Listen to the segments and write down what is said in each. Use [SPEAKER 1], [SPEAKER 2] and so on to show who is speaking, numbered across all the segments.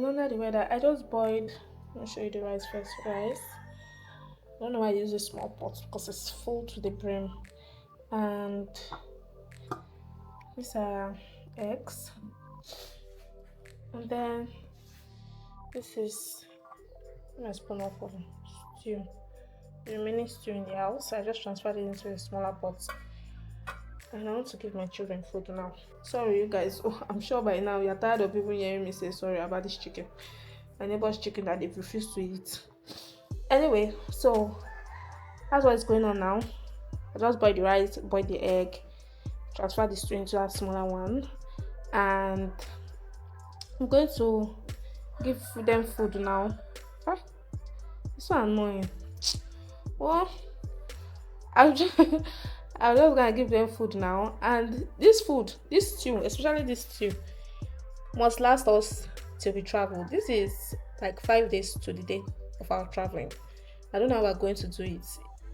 [SPEAKER 1] Under the weather, I just boiled. Let me show you the rice first. Rice. I don't know why I use a small pot because it's full to the brim. And these are eggs. And then this is my spoon of stew. The remaining stew in the house, I just transferred it into a smaller pot. And I want to give my children food now. Sorry, you guys. Oh, I'm sure by now you're tired of people hearing me say sorry about this chicken. My neighbor's chicken that they've refused to eat. Anyway, so that's what's going on now. I just boiled the rice, boiled the egg, transfer the stew into that smaller one, and I'm going to give them food now. Ah, it's so annoying. Well, I'm just I'm just gonna give them food now, and this food, this stew, especially this stew, must last us till we travel. This is like 5 days to the day of our traveling. I don't know how we're going to do it.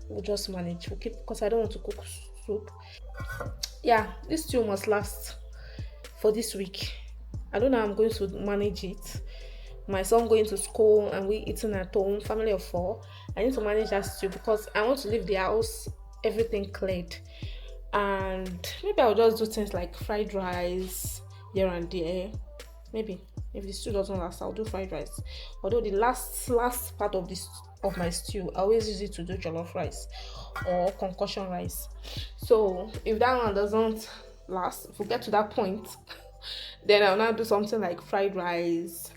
[SPEAKER 1] We'll just manage. We'll keep because I don't want to cook soup. Yeah, this stew must last for this week. I don't know how I'm going to manage it. My son going to school and we eating at home, family of four. I need to manage that stew because I want to leave the house, everything cleared. And maybe I'll just do things like fried rice here and there. Maybe if the stew doesn't last, I'll do fried rice. Although the last part of this of my stew, I always use it to do jollof rice or concussion rice. So if that one doesn't last, if we get to that point, then I'll now do something like fried rice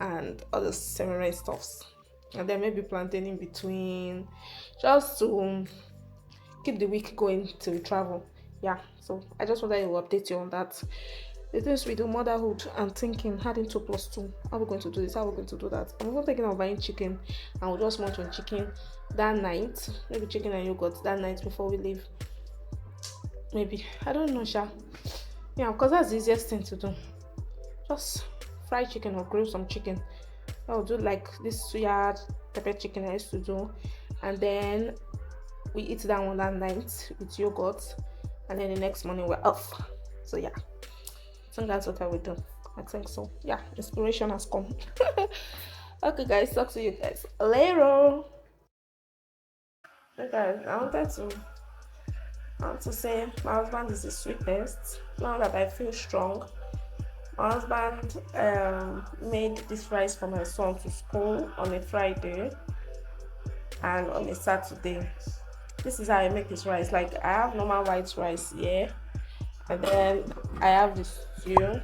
[SPEAKER 1] and other semi stuffs. And then maybe plantain in between, just to keep the week going till we travel. Yeah, so I just wanted to update you on that. The things we do, motherhood and thinking, adding 2 plus 2. How are we going to do this? How are we going to do that? I'm even thinking of buying chicken and we'll just munch on chicken that night. Maybe chicken and yogurt that night before we leave. Maybe. I don't know, Sha. Yeah, because that's the easiest thing to do. Just fry chicken or grill some chicken. I'll do like this suya pepper chicken I used to do. And then we eat that one that night with yogurt. And then the next morning we're off. So yeah. I think that's what I would do. I think so. Yeah, inspiration has come. Okay, guys, talk to you guys later. Hey guys, I want to say my husband is the sweetest. Now that I feel strong, my husband made this rice for my son to school on a Friday and on a Saturday. This is how I make this rice. Like I have normal white rice here, and then I have this stew.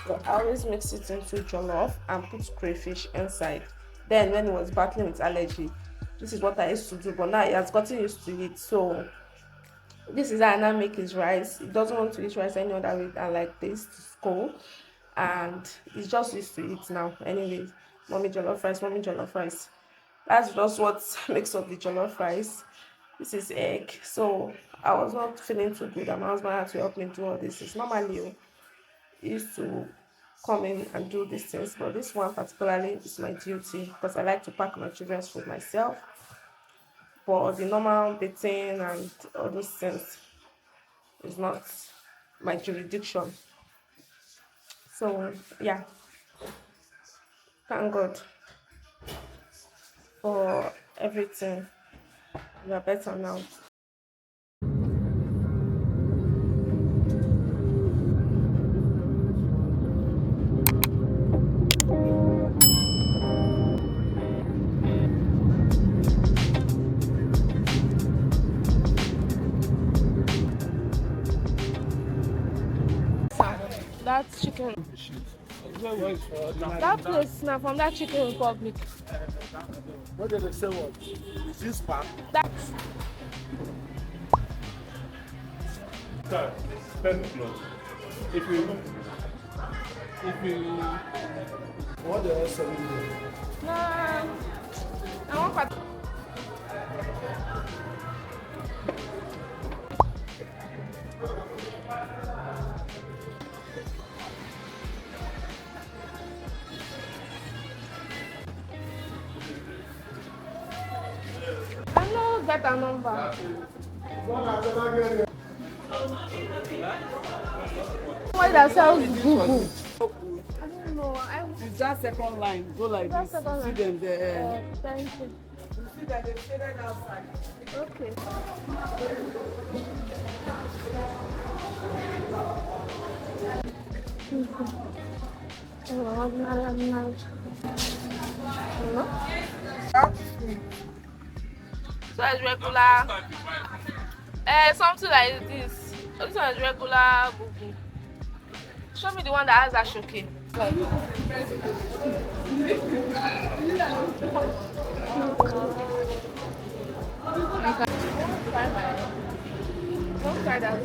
[SPEAKER 1] So I always mix it into jollof and put crayfish inside. Then when he was battling with allergy, this is what I used to do. But now he has gotten used to it. So this is how I now make his rice. He doesn't want to eat rice any other way than like this to school. And he's just used to it now. Anyway, mommy jollof rice, mommy jollof rice. That's just what makes up the jollof rice. This is egg. So I was not feeling too good, and my husband had to help me do all this. It's normally he used to come in and do these things, but this one particularly is my duty because I like to pack my children's food myself. But the normal dating and all those things is not my jurisdiction. So yeah, thank God for everything. We are better now. That chicken, that place now from that chicken republic.
[SPEAKER 2] What did they say? What is this pack?
[SPEAKER 1] That
[SPEAKER 2] Sir, 10 o'clock. If you what the hell selling there?
[SPEAKER 1] no, I want part. I know get a number. Why that sells boo boo? I don't know.
[SPEAKER 2] It's that second line. Go like
[SPEAKER 1] That's
[SPEAKER 2] this.
[SPEAKER 1] second
[SPEAKER 2] See
[SPEAKER 1] line.
[SPEAKER 2] them there.
[SPEAKER 1] Thank you.
[SPEAKER 2] You see that they shaded outside.
[SPEAKER 1] Okay. No? So it's regular. Something like this. This one is regular bubu. Show me the one that has ashoke. Don't try that.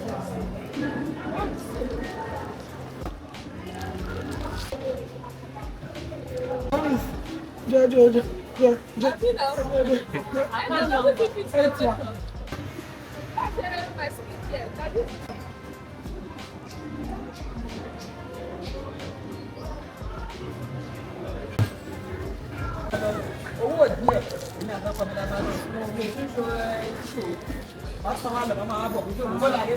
[SPEAKER 2] Owó díẹ̀ ní àtàkùn mi dáná lọ. Wọ́n sọ wá lọ́wọ́ máa bọ̀ kúkú ló láyé.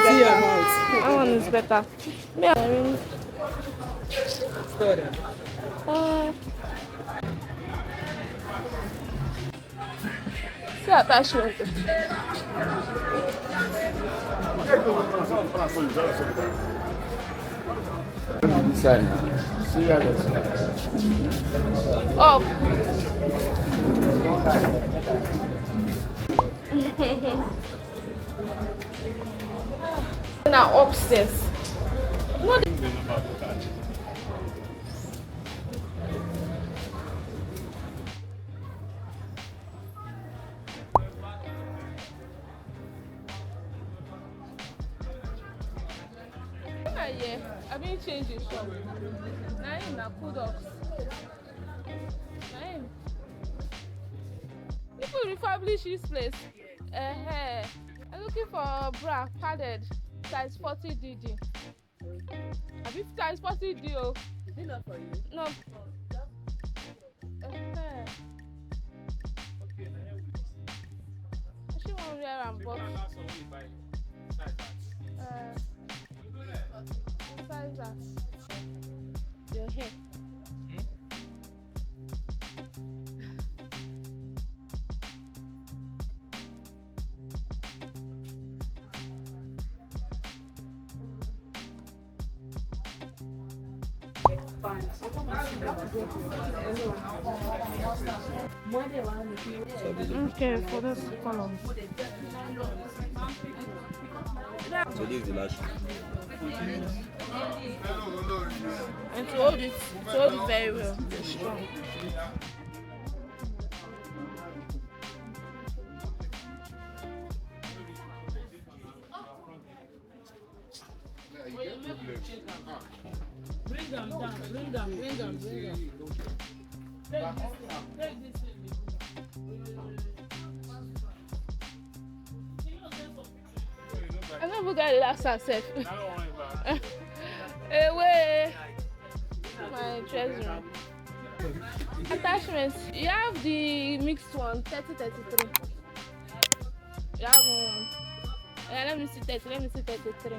[SPEAKER 2] See your mouth.
[SPEAKER 1] That one is better. See attachment. Up. Now upstairs. What? Yeah, I been change the shop. Now na kudos. People refurbish this place. I'm looking for bra padded size 40DD. I be size 40D. Oh.
[SPEAKER 2] Is it not for you?
[SPEAKER 1] No. She won't wear them, but size that. Your hair. Okay, for this column.
[SPEAKER 3] So this is the last one.
[SPEAKER 1] And to hold it very well, strong.
[SPEAKER 2] Bring them down, bring them. Take this.
[SPEAKER 1] I never got it last self. Away. My treasure. Attachments. You have the mixed one, 30-33. You have one. Yeah, let me see 30. Let me see 33.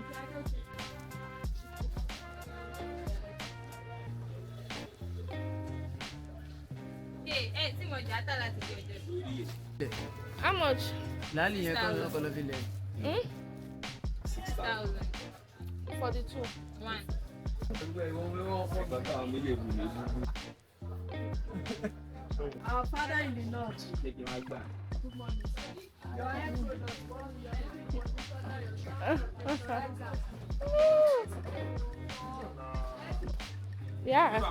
[SPEAKER 1] How much?
[SPEAKER 2] Lali yẹn kọ́ lọ́kọ́ lọ́ fi lẹ̀.
[SPEAKER 1] 6,000. 42.
[SPEAKER 4] One.
[SPEAKER 2] Our father in the north. Good morning. Your head
[SPEAKER 1] Yeah.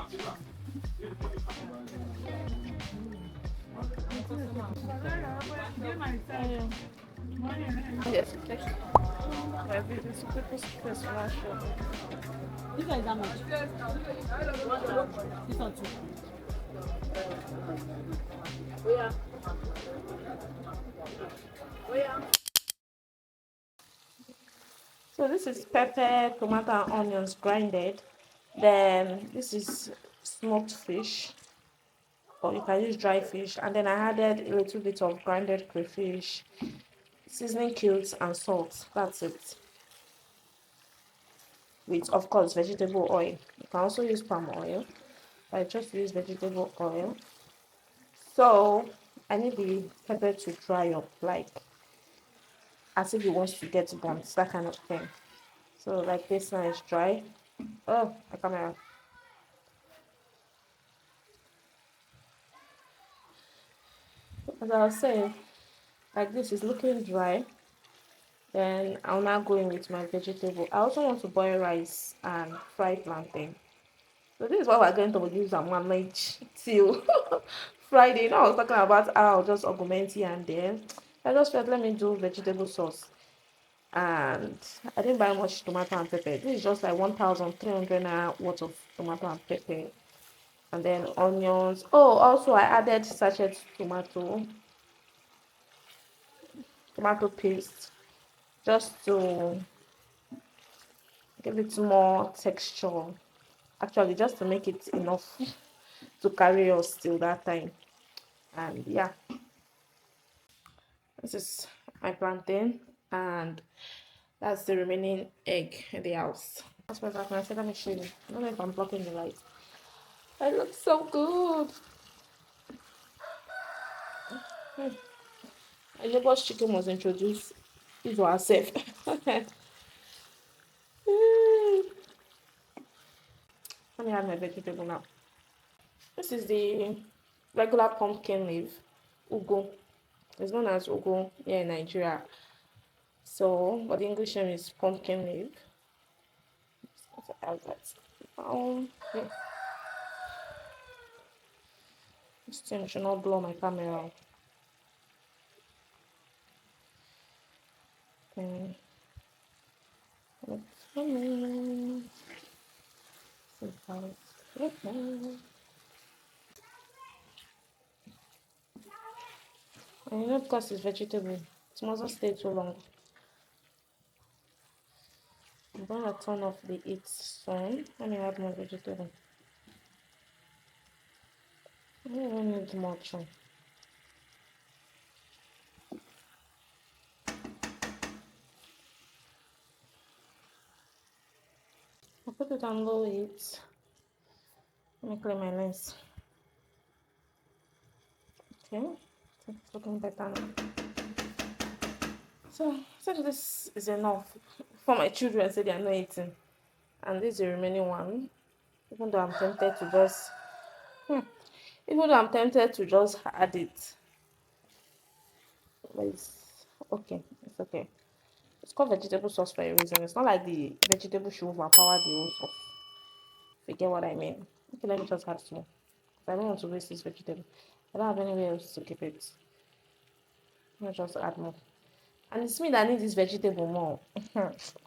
[SPEAKER 1] Yes, okay. This one show.
[SPEAKER 4] This one is how much? This one too.
[SPEAKER 1] So this is pepper, tomato, and onions grinded. Then this is smoked fish, or you can use dry fish. And then I added a little bit of grinded crayfish, seasoning cubes, and salt. That's it. with, of course, vegetable oil. You can also use palm oil. I just use vegetable oil. So I need the pepper to dry up, like as if it wants to get burnt, that kind of thing. So like this now is dry. Oh, my camera. As I was saying, like this is looking dry. Then I'll now go in with my vegetable. I also want to boil rice and fry plantain. So this is what we're going to use and manage till Friday. You know, I was talking about how I'll just augment here and there. I just felt let me do vegetable sauce. And I didn't buy much tomato and pepper. This is just like 1,300 naira worth of tomato and pepper. And then onions. Oh, also I added sachet tomato paste just to give it more texture. Actually, just to make it enough to carry us till that time. And yeah, this is my plantain, and that's the remaining egg in the house. That's what I said. Let me show you. I don't know if I'm blocking the light. It looks so good. My neighbor's chicken was introduced into herself. Let me add my vegetable now. This is the regular pumpkin leaf, ugu. It's known as ugu here in Nigeria. So, but the English name is pumpkin leaf. So add that. Yeah. This thing should not blow my camera. Okay. And you know, because it's vegetable, it mustn't stay too long. I'm gonna turn off the heat soon. Let me add more vegetable. I don't even need much. I'll put it on low heat. Let me clean my lens. Okay, it's looking better now. So I think this is enough for my children. Say they are not eating, and this is the remaining one. Even though I'm tempted to just, add it, but it's okay. It's okay. It's called vegetable sauce for a reason. It's not like the vegetable should overpower the whole sauce. If you get what I mean. Okay, let me just add some. I don't want to waste this vegetable. I don't have anywhere else to keep it. Let me just add more. And it's me that needs this vegetable more.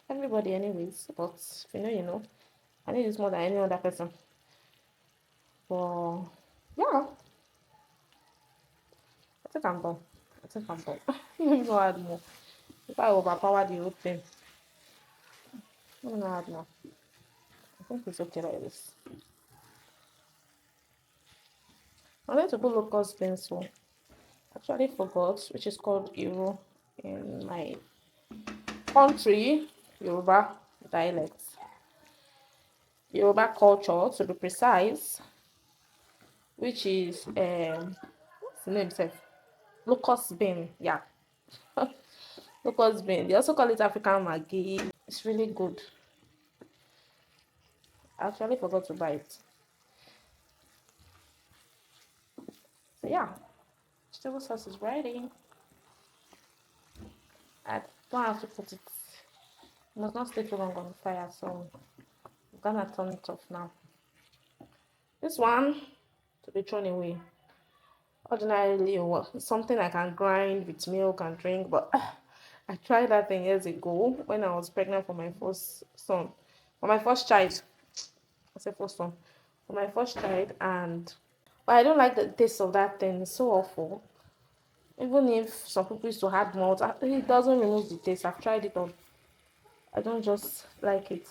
[SPEAKER 1] Everybody anyways. But if you know, you know. I need this more than any other person. But yeah. I think I'm done. Let me go add more. If I overpower the whole thing. Let me not add more. I think it's okay like this. I'm going to put locust beans. So actually forgot, which is called Euro in my country, Yoruba dialects. Yoruba culture to be precise, which is what's the name itself? Locust bean, yeah. Locust bean. They also call it African Maggi. It's really good. I actually forgot to buy it. So yeah, vegetable sauce is ready. I don't have to put it. It must not stay too long on the fire, so I'm gonna turn it off now. This one to be thrown away. Ordinarily, something I can grind with milk and drink, but I tried that thing years ago when I was pregnant for my first son, for my first child. I said first son, for my first child, and but I don't like the taste of that thing. It's so awful. Even if some people used to add malt, it doesn't remove the taste. I've tried it all. I don't just like it.